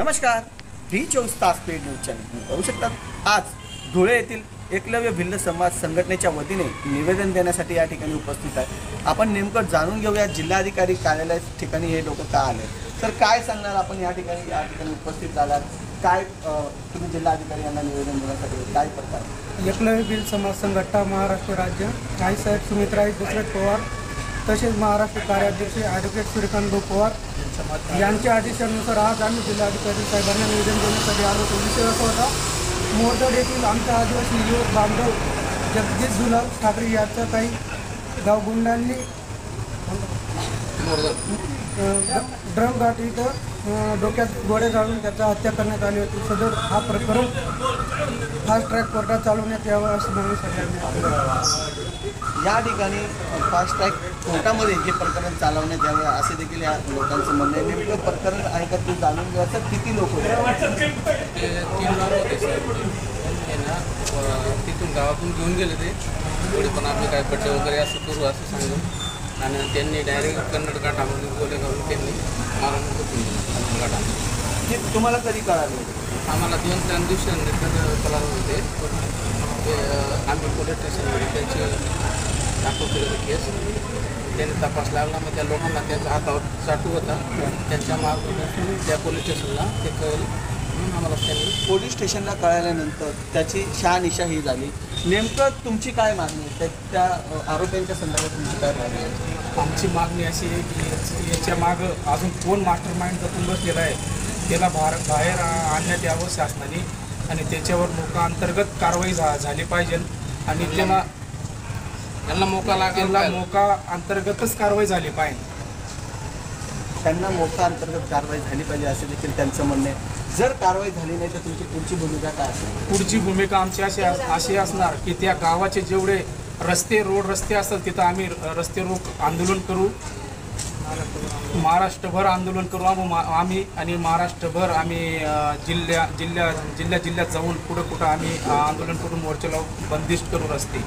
नमस्कार, डी24 तास paid news channel पाहू शकतात। आज धुळे येथील एकलव्य भिल्ल समाज संघटनेच्या वतीने निवेदन देण्यासाठी या ठिकाणी उपस्थित आहे। आपण नेमकं जाणून घेऊया जिल्हाधिकारी कार्यालय ठिकाणी हे लोक का आले। तर काय सांगणार आपण या ठिकाणी उपस्थित झालात, काय तुम्ही जिल्हाधिकारी यांना निवेदन देण्यासाठी काय करता? एकलव्य भिल्ल समाज संघटना महाराष्ट्र राज्य आईसाहेब सुमित्राई दशरथ पवार तसेच महाराष्ट्र कार्याध्यक्ष ॲडव्होकेट सूर्यकांत पवार यांच्या आदेशानुसार आज आम्ही जिल्हाधिकारी साहेबांना निवेदन देण्यासाठी आलो होतो। विषय असा होता, मोरदड येथील आमच्या आदिवासी युवक बांधव जगदीश दुलाल ठाकरे यांच्या काही गावगुंडांनी ड्रम घाट इथं डोक्यात गोळे घालून त्याचा हत्या करण्यात आली होती। सदर हा प्रकरण फास्ट ट्रॅक कोर्टात चालवण्यात यावं अशी मागणी या ठिकाणी फास्ट ट्रॅक कोर्टामध्ये हे प्रकरण चालवण्यात यावे असे देखील या लोकांचं म्हणणं आहे। नेमकं प्रकरण आहे का ते जाणून घ्यायचं। किती लोक होते? ते 3 लोक होते साहेब। ना तिथून गावातून घेऊन गेले ते थोडे, पण आम्ही काय बड्डे वगैरे असं करू असं सांगून आणि त्यांनी डायरेक्ट कन्नड घाटामध्ये गोले घालून त्यांनी मारून घेतून दिलं घाटामध्ये। हे तुम्हाला कधी कळालं? आम्हाला 2-3 दिवसांनंतर कळालं होते। ते आम्ही पोलीस स्टेशनमध्ये त्यांचे दाखल केलं होतं केस। त्यांनी तपास लावला, मग त्या लोकांना त्यांच्या हातावर चाटू होता, त्यांच्या मागून त्या पोलीस स्टेशनला ते कळलं म्हणून आम्हाला त्यांनी पोलीस स्टेशनला कळाल्यानंतर त्याची शहानिशा ही झाली। नेमकं तुमची काय मागणी आहे? त्या आरोपींच्या संदर्भात तुमची काय मागणी आहे? आमची मागणी अशी आहे की याच्या मागं अजून कोण मास्टर माइंड जपून बसलेला आहे त्याला बाहेर आणण्यात यावं शासनाने आणि त्याच्यावर मोका अंतर्गत कारवाई झाली पाहिजे आणि त्यांना मोका लागेल, मोका अंतर्गतच कारवाई झाली पाहिजे। त्यांना मोका अंतर्गत कारवाई झाली पाहिजे असे देखील त्यांचं म्हणणं आहे। जर कारवाई झाली नाही तर तुमची पुढची भूमिका काय असेल? पुढची भूमिका आमची अशी असणार की त्या गावाचे जेवढे रोड रस्ते असतात तिथं आम्ही रस्ते रोक आंदोलन करू, महाराष्ट्रभर आंदोलन करू आम्ही आणि महाराष्ट्रभर आम्ही जिल्ह्यात जाऊन कुठं आम्ही आंदोलन करून मोर्चे लावून बंदिस्त करू रस्ते।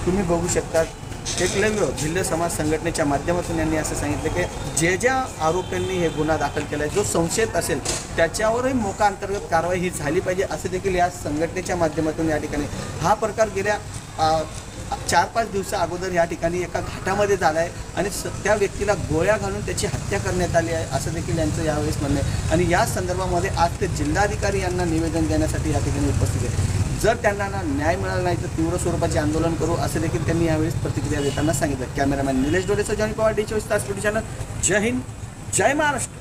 तुम्ही बघू शकता, एकलव्य भिल्ल समाज संघटनेच्या माध्यमातून यांनी असं सांगितलं की ज्या आरोपींनी हे गुन्हा दाखल केला आहे, जो संशयित असेल त्याच्यावरही मोका अंतर्गत कारवाई ही झाली पाहिजे असे देखील या संघटनेच्या माध्यमातून या ठिकाणी हा प्रकार गेल्या 4-5 दिवसा अगोदर या ठिकाणी एका घाटामध्ये झाला आहे आणि त्या व्यक्तीला गोळ्या घालून त्याची हत्या करण्यात आली आहे असं देखील यांचं यावेळेस म्हणणं आहे। आणि या संदर्भामध्ये आज ते जिल्हाधिकारी यांना निवेदन देण्यासाठी या ठिकाणी उपस्थित आहे। जर त्यांना न्याय मिळाला नाही तर तीव्र स्वरूपाचे आंदोलन करू असे देखील त्यांनी यावेळेस प्रतिक्रिया देताना सांगितलं। कॅमेरामॅन निलेश डोलेसह जॉनी पवार, डी24 तास पेड न्यूज चॅनल। जय हिंद, जय महाराष्ट्र।